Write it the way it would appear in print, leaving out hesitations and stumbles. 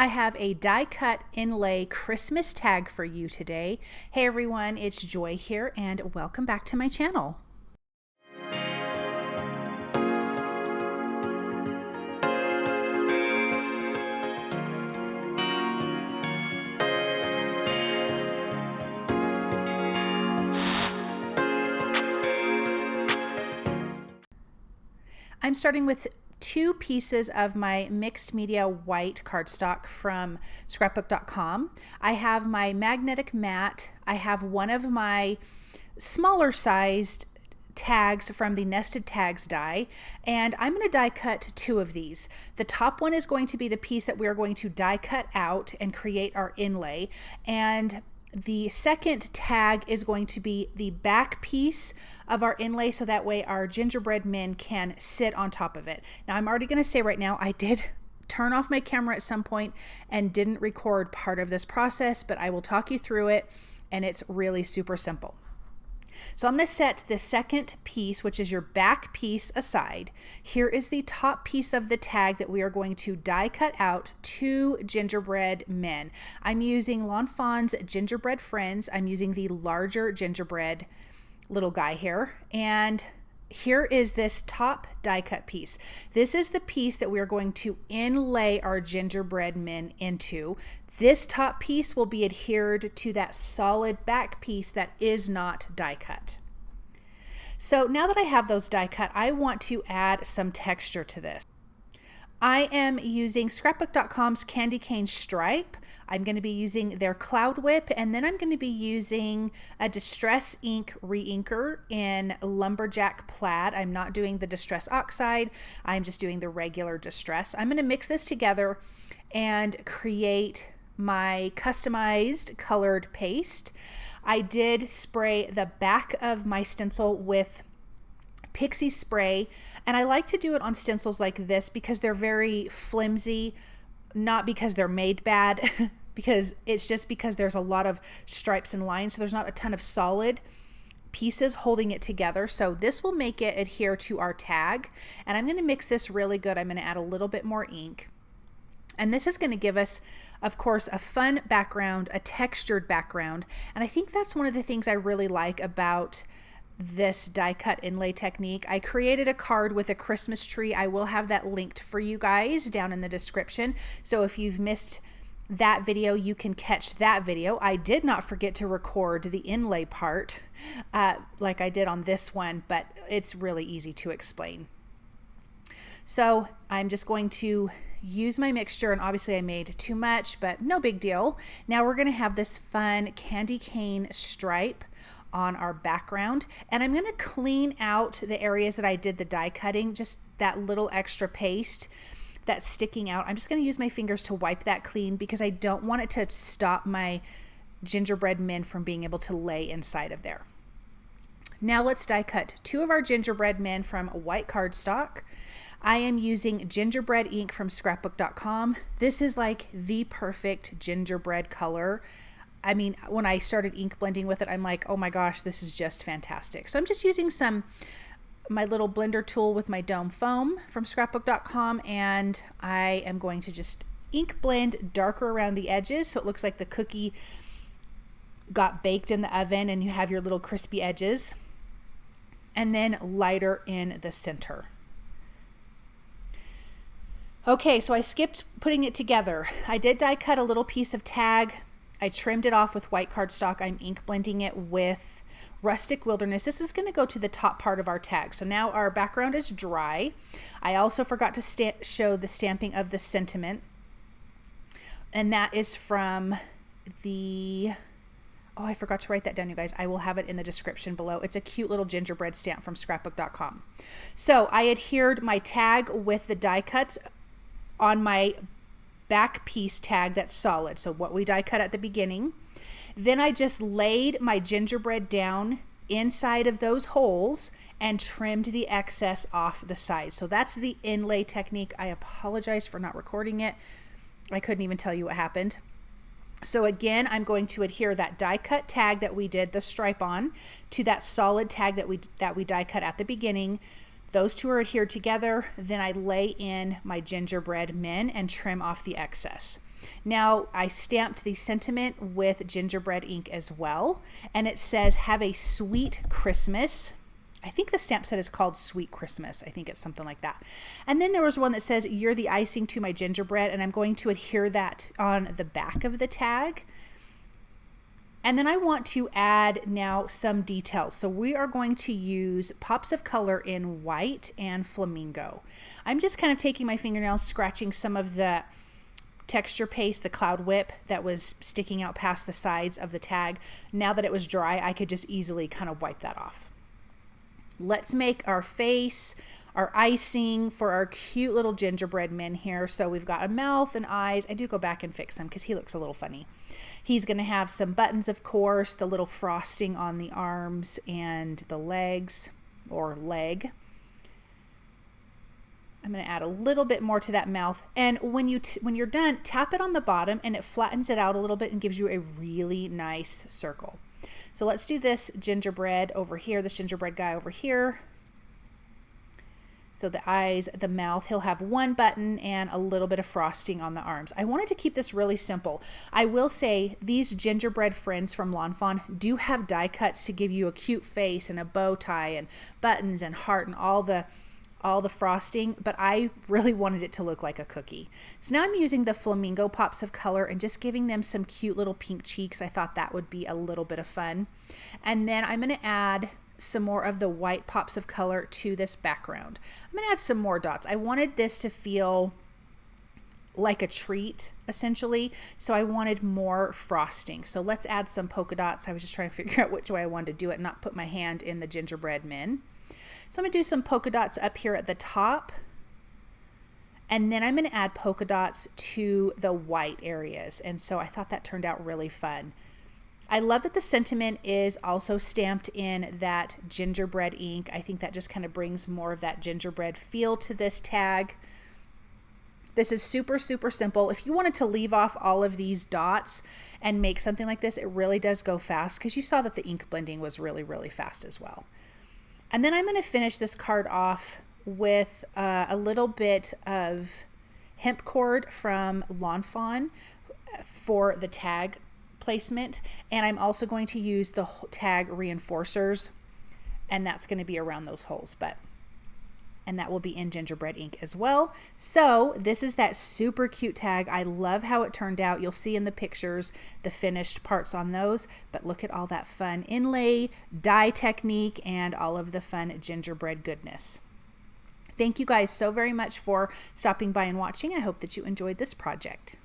I have a Die Cut Inlay Christmas Tag for you today. Hey everyone, it's Joy here and welcome back to my channel. I'm starting with 2 pieces of my mixed media white cardstock from scrapbook.com. I have my magnetic mat. I have one of my smaller sized tags from the Nested Tags die, and I'm going to die cut 2 of these. The top one is going to be the piece that we are going to die cut out and create our inlay, and the second tag is going to be the back piece of our inlay, so that way our gingerbread men can sit on top of it. Now I'm already going to say right now, I did turn off my camera at some point and didn't record part of this process, but I will talk you through it, and it's really super simple. So I'm going to set the second piece, which is your back piece, aside. Here is the top piece of the tag that we are going to die cut out 2 gingerbread men. I'm using Fawn's Gingerbread Friends. I'm using the larger gingerbread little guy here, and here is this top die cut piece. This is the piece that we are going to inlay our gingerbread men into. This top piece will be adhered to that solid back piece that is not die cut. So now that I have those die cut, I want to add some texture to this. I am using scrapbook.com's Candy Cane Stripe. I'm going to be using their Cloud Whip, and then I'm going to be using a Distress Ink Reinker in Lumberjack Plaid. I'm not doing the Distress Oxide. I'm just doing the regular Distress. I'm going to mix this together and create my customized colored paste. I did spray the back of my stencil with Pixie spray, and I like to do it on stencils like this because they're very flimsy, not because they're made bad, because it's just because there's a lot of stripes and lines, so there's not a ton of solid pieces holding it together. So this will make it adhere to our tag, and I'm going to mix this really good. I'm going to add a little bit more ink, and this is going to give us, of course, a fun background, a textured background, and I think that's one of the things I really like about this die cut inlay technique. I created a card with a Christmas tree. I will have that linked for you guys down in the description, so if you've missed that video, you can catch that video. I did not forget to record the inlay part like I did on this one, but it's really easy to explain. So I'm just going to use my mixture, and obviously I made too much, but no big deal. Now we're going to have this fun candy cane stripe on our background, and I'm going to clean out the areas that I did the die cutting, just that little extra paste that's sticking out. I'm just going to use my fingers to wipe that clean because I don't want it to stop my gingerbread men from being able to lay inside of there. Now let's die cut 2 of our gingerbread men from white cardstock. I am using gingerbread ink from scrapbook.com. This is like the perfect gingerbread color. I mean, when I started ink blending with it, I'm like, oh my gosh, this is just fantastic. So I'm just using my little blender tool with my dome foam from scrapbook.com, and I am going to just ink blend darker around the edges so it looks like the cookie got baked in the oven and you have your little crispy edges, and then lighter in the center. Okay, so I skipped putting it together. I did die cut a little piece of tag. I trimmed it off with white cardstock. I'm ink blending it with Rustic Wilderness. This is going to go to the top part of our tag. So now our background is dry. I also forgot to show the stamping of the sentiment, and that is from the, oh, I forgot to write that down, you guys. I will have it in the description below. It's a cute little gingerbread stamp from scrapbook.com. So I adhered my tag with the die cuts on my back piece tag that's solid, so what we die cut at the beginning. Then I just laid my gingerbread down inside of those holes and trimmed the excess off the side. So that's the inlay technique. I apologize for not recording it. I couldn't even tell you what happened. So again, I'm going to adhere that die cut tag that we did the stripe on to that solid tag that we die cut at the beginning. Those 2 are adhered together. Then I lay in my gingerbread men and trim off the excess. Now I stamped the sentiment with gingerbread ink as well, and it says, "Have a sweet Christmas." I think the stamp set is called Sweet Christmas. I think it's something like that. And then there was one that says, "You're the icing to my gingerbread," and I'm going to adhere that on the back of the tag. And then I want to add now some details. So we are going to use pops of color in white and flamingo. I'm just kind of taking my fingernails, scratching some of the texture paste, the cloud whip that was sticking out past the sides of the tag. Now that it was dry, I could just easily kind of wipe that off. Let's make our face, our icing for our cute little gingerbread men here. So we've got a mouth and eyes. I do go back and fix him because he looks a little funny. He's going to have some buttons, of course, the little frosting on the arms and the legs, or leg. I'm going to add a little bit more to that mouth. And when you're done, tap it on the bottom and it flattens it out a little bit and gives you a really nice circle. So let's do this gingerbread over here, this gingerbread guy over here. So the eyes, the mouth, he'll have one button and a little bit of frosting on the arms. I wanted to keep this really simple. I will say these gingerbread friends from Fawn do have die cuts to give you a cute face and a bow tie and buttons and heart and all the frosting, but I really wanted it to look like a cookie. So now I'm using the flamingo pops of color and just giving them some cute little pink cheeks. I thought that would be a little bit of fun. And then I'm going to add some more of the white pops of color to this background. I'm going to add some more dots. I wanted this to feel like a treat, essentially, so I wanted more frosting. So let's add some polka dots. I was just trying to figure out which way I wanted to do it and not put my hand in the gingerbread men. So I'm going to do some polka dots up here at the top, and then I'm going to add polka dots to the white areas. And so I thought that turned out really fun. I love that the sentiment is also stamped in that gingerbread ink. I think that just kind of brings more of that gingerbread feel to this tag. This is super, super simple. If you wanted to leave off all of these dots and make something like this, it really does go fast because you saw that the ink blending was really, really fast as well. And then I'm going to finish this card off with a little bit of hemp cord from Fawn for the tag placement, and I'm also going to use the tag reinforcers, and that's going to be around those holes, and that will be in gingerbread ink as well. So this is that super cute tag. I love how it turned out. You'll see in the pictures the finished parts on those, but look at all that fun inlay, die technique, and all of the fun gingerbread goodness. Thank you guys so very much for stopping by and watching. I hope that you enjoyed this project.